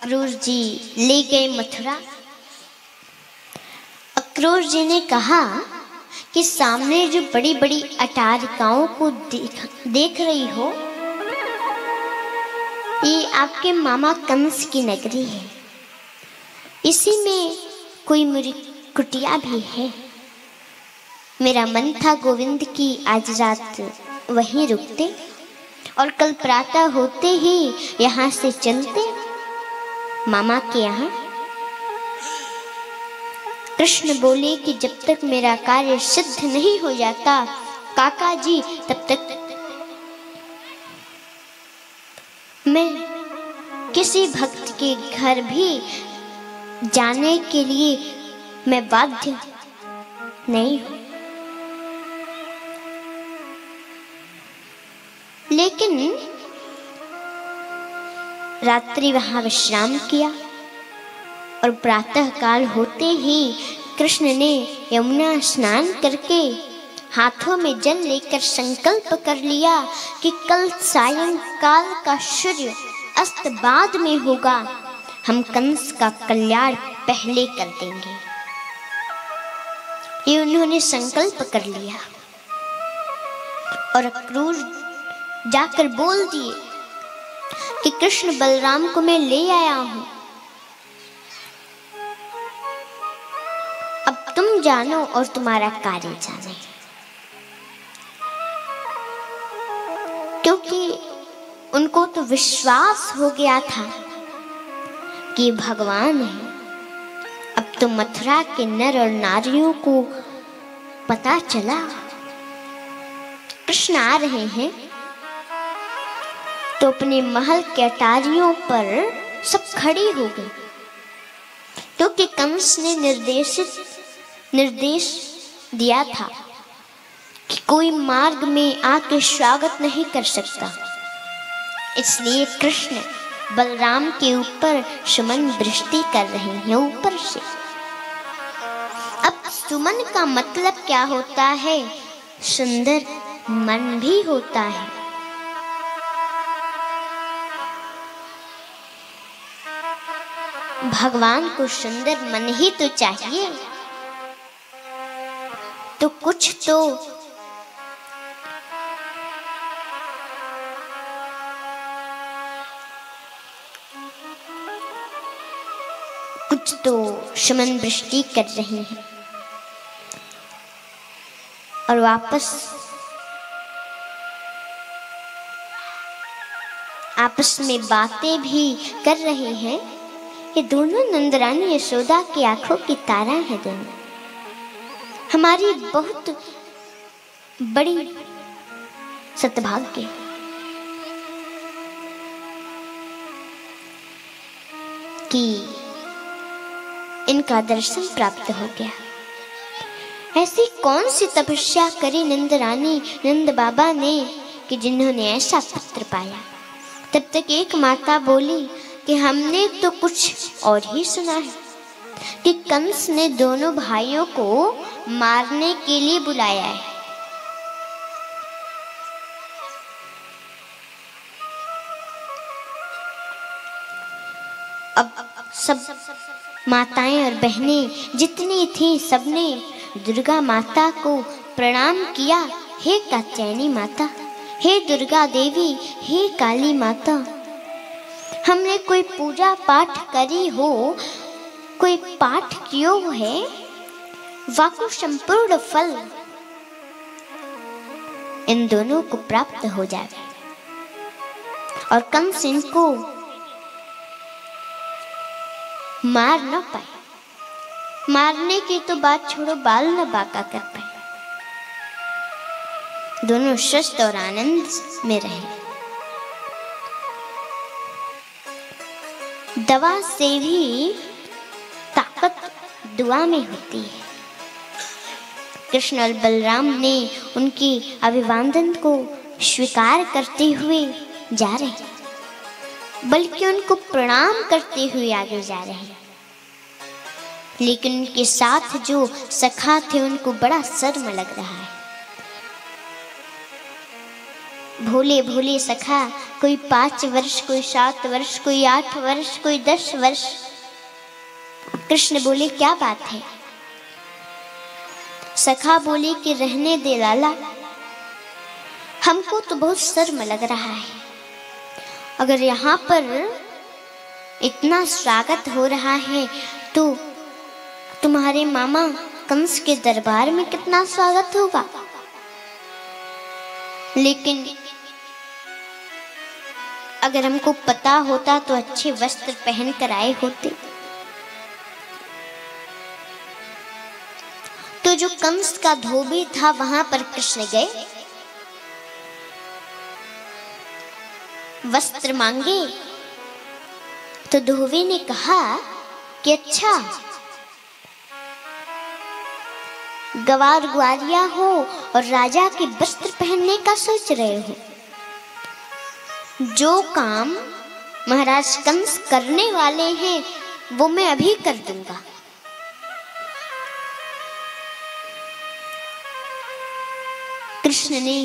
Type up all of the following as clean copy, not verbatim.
अक्रूर जी ले गए मथुरा। अक्रूर जी ने कहा कि सामने जो बड़ी बड़ी अटारिकाओं को देख रही हो, ये आपके मामा कंस की नगरी है। इसी में कोई मेरी कुटिया भी है। मेरा मन था गोविंद की आज रात वहीं रुकते और कल प्रातः होते ही यहाँ से चलते मामा के यहाँ। कृष्ण बोले कि जब तक मेरा कार्य सिद्ध नहीं हो जाता काका जी, तब तक मैं किसी भक्त के घर भी जाने के लिए मैं बाध्य नहीं हूं। लेकिन रात्रि वहां विश्राम किया और प्रातः काल होते ही कृष्ण ने यमुना स्नान करके हाथों में जल लेकर संकल्प कर लिया कि कल सायंकाल का सूर्य अस्त बाद में होगा, हम कंस का कल्याण पहले कर देंगे। ये उन्होंने संकल्प कर लिया और अक्रूर जाकर बोल दिए कि कृष्ण बलराम को मैं ले आया हूं, अब तुम जानो और तुम्हारा कार्य जाने। क्योंकि उनको तो विश्वास हो गया था कि भगवान है। अब तो मथुरा के नर और नारियों को पता चला कृष्ण आ रहे हैं, तो अपने महल के अटारियों पर सब खड़ी हो गई। क्योंकि कंस ने निर्देश दिया था कि कोई मार्ग में आके स्वागत नहीं कर सकता, इसलिए कृष्ण बलराम के ऊपर सुमन वृष्टि कर रहे हैं ऊपर से। अब सुमन का मतलब क्या होता है? सुंदर मन भी होता है। भगवान को सुंदर मन ही तो चाहिए, तो कुछ तो सुमन वृष्टि कर रही हैं और आपस में बातें भी कर रहे हैं। ये दोनों नंदरानी यशोदा की आंखों की तारा है। दोनों हमारी बहुत बड़ी सद्भाग्य कि इनका दर्शन प्राप्त हो गया। ऐसी कौन सी तपस्या करी नंदरानी नंद बाबा ने कि जिन्होंने ऐसा पुत्र पाया। तब तक एक माता बोली कि हमने तो कुछ और ही सुना है कि कंस ने दोनों भाइयों को मारने के लिए बुलाया है। अब सब माताएं और बहनें जितनी थी सबने दुर्गा माता को प्रणाम किया। हे कात्यायनी माता, हे दुर्गा देवी, हे काली माता, हमने कोई पूजा पाठ करी हो, कोई पाठ कियो है, वाकु संपूर्ण फल इन दोनों को प्राप्त हो जाए और कंस इनको मार न पाए। मारने की तो बात छोड़ो, बाल न बाका कर पाए। दोनों स्वस्थ और आनंद में रहे। दवा से भी ताकत दुआ में होती है। कृष्ण और बलराम ने उनकी अभिवादन को स्वीकार करते हुए जा रहे, बल्कि उनको प्रणाम करते हुए आगे जा रहे हैं। लेकिन उनके साथ जो सखा थे उनको बड़ा शर्म लग रहा है। भोले भोले सखा, कोई 5 वर्ष, कोई 7 वर्ष, कोई 8 वर्ष, कोई 10 वर्ष। कृष्ण बोले क्या बात है? सखा बोले कि रहने दे लाला, हमको तो बहुत शर्म लग रहा है। अगर यहाँ पर इतना स्वागत हो रहा है तो तुम्हारे मामा कंस के दरबार में कितना स्वागत होगा। लेकिन अगर हमको पता होता तो अच्छे वस्त्र पहन कर आए होते। तो जो कंस का धोबी था वहां पर कृष्ण गए, वस्त्र मांगे तो धोबी ने कहा कि अच्छा, गवार ग्वारिया हो और राजा के वस्त्र पहनने का सोच रहे हो। जो काम महाराज कंस करने वाले हैं वो मैं अभी कर दूंगा। कृष्ण ने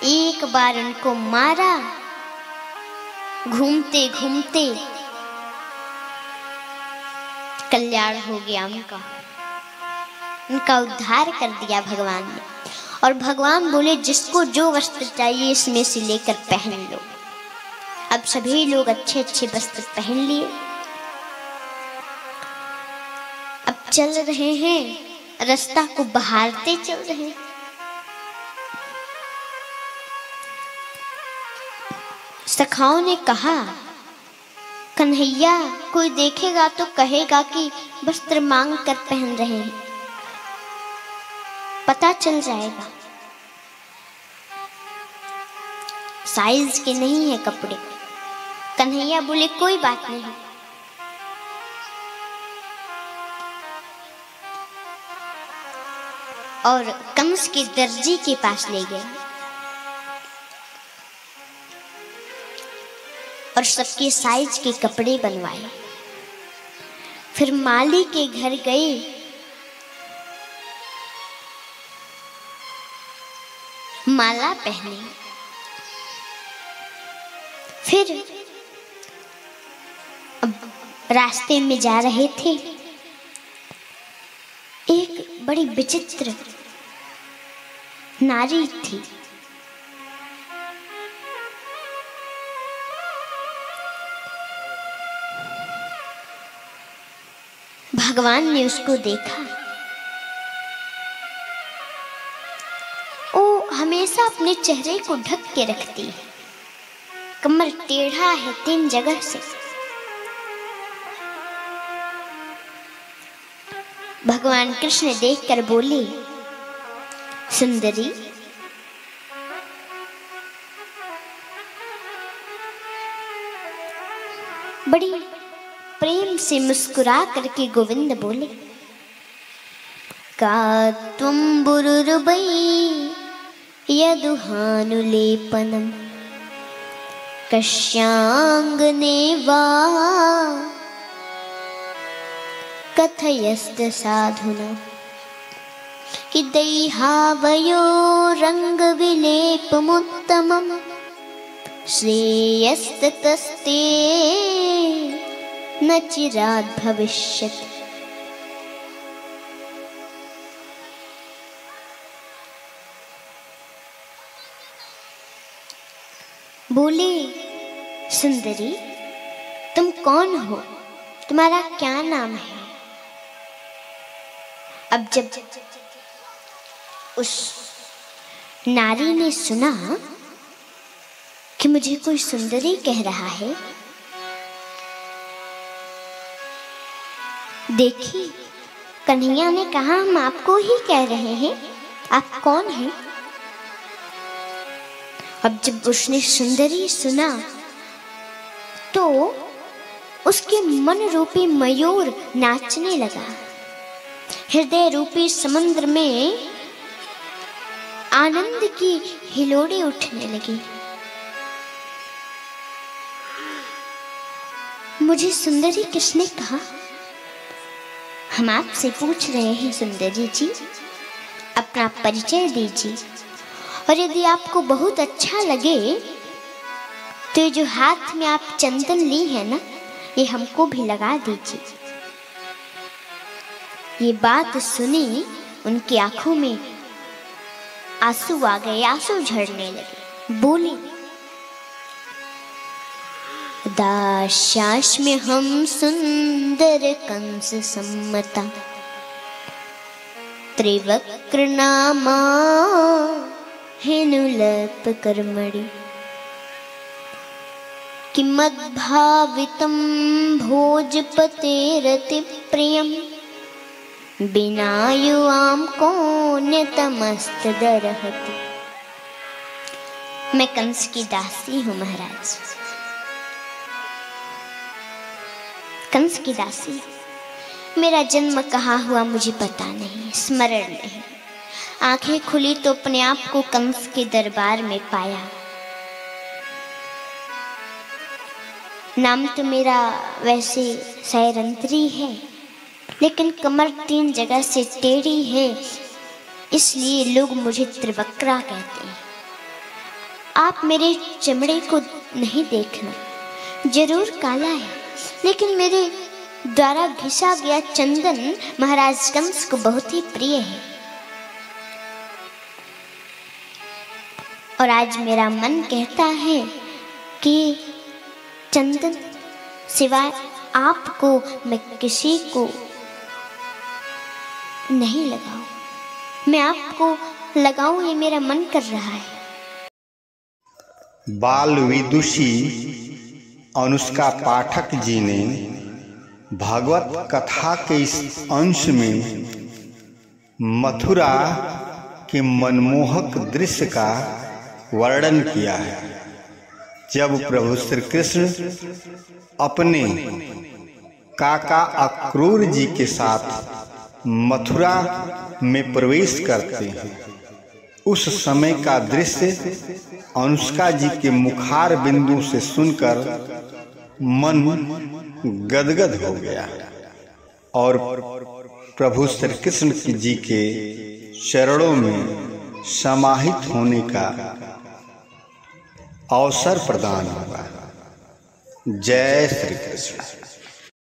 एक बार उनको मारा, घूमते घूमते कल्याण हो गया उनका उद्धार कर दिया भगवान ने। और भगवान बोले जिसको जो वस्त्र चाहिए इसमें से लेकर पहन लो। अब सभी लोग अच्छे अच्छे वस्त्र पहन लिए, अब चल रहे हैं, रास्ता को बहारते चल रहे हैं। सखाओं ने कहा कन्हैया कोई देखेगा तो कहेगा कि वस्त्र मांग कर पहन रहे हैं, पता चल जाएगा साइज के नहीं है कपड़े। कन्हैया बोले कोई बात नहीं। और कंस के दर्जी के पास ले गए और सबके साइज के कपड़े बनवाए। फिर माली के घर गए, माला पहने। फिर अब रास्ते में जा रहे थे, एक बड़ी विचित्र नारी थी। भगवान ने उसको देखा। वो हमेशा अपने चेहरे को ढक के रखती है, कमर टेढ़ा है 3 जगह से। भगवान कृष्ण देखकर बोले सुंदरी, बड़ी प्रेम से मुस्कुरा करके गोविंद बोले का त्वं बुरुर्वै यदुहानुलेपनम् कस्यांगने वा कथयस्त साधुना कि दैहावयो रंगविलेपमुत्तमम् श्रेयस्ततस्ते न चिरात् भविष्यति। बोले सुंदरी तुम कौन हो, तुम्हारा क्या नाम है? अब जब उस नारी ने सुना कि मुझे कोई सुंदरी कह रहा है, देखी कन्हैया ने कहा हम आपको ही कह रहे हैं, आप कौन हैं? अब जब उसने सुंदरी सुना तो उसके मन रूपी मयूर नाचने लगा। हृदय रूपी समुद्र में आनंद की हिलोड़े उठने लगी। मुझे सुंदरी किसने कहा? हम आपसे पूछ रहे हैं सुंदरी जी, अपना परिचय दीजिए। और यदि आपको बहुत अच्छा लगे तो ये जो हाथ में आप चंदन ली है ना, ये हमको भी लगा दीजिए। ये बात सुनी उनकी आंखों में आंसू आ गए, आंसू झड़ने लगे। बोली, दास्याश में हम सुंदर कंस सम्मता, त्रिवक्र नामा हेनुलप कर्मणि, किमद्भावितं भोजपतेरति प्रियं, बिना युवाम कौन्यतमस्तदर्हति। मैं कंस की दासी हूँ महाराज, कंस की दासी। मेरा जन्म कहाँ हुआ मुझे पता नहीं, स्मरण नहीं। आंखें खुली तो अपने आप को कंस के दरबार में पाया। नाम तो मेरा वैसे सैरंत्री है, लेकिन कमर 3 जगह से टेढ़ी है, इसलिए लोग मुझे त्रिवक्रा कहते हैं। आप मेरे चमड़े को नहीं देखना, जरूर काला है, लेकिन मेरे द्वारा घिसा गया चंदन महाराज कंस को बहुत ही प्रिय है। और आज मेरा मन कहता है कि चंदन सिवाय आपको मैं किसी को नहीं लगाऊं, मैं आपको लगाऊं, ये मेरा मन कर रहा है। बाल विदुषी अनुष्का पाठक जी ने भागवत कथा के इस अंश में मथुरा के मनमोहक दृश्य का वर्णन किया है, जब प्रभु श्री कृष्ण अपने काका अक्रूर जी के साथ मथुरा में प्रवेश करते हैं। उस समय का दृश्य अनुष्का जी के मुखार बिंदु से सुनकर मन गदगद हो गया और प्रभु श्री कृष्ण जी के चरणों में समाहित होने का अवसर प्रदान होगा। जय श्री कृष्ण।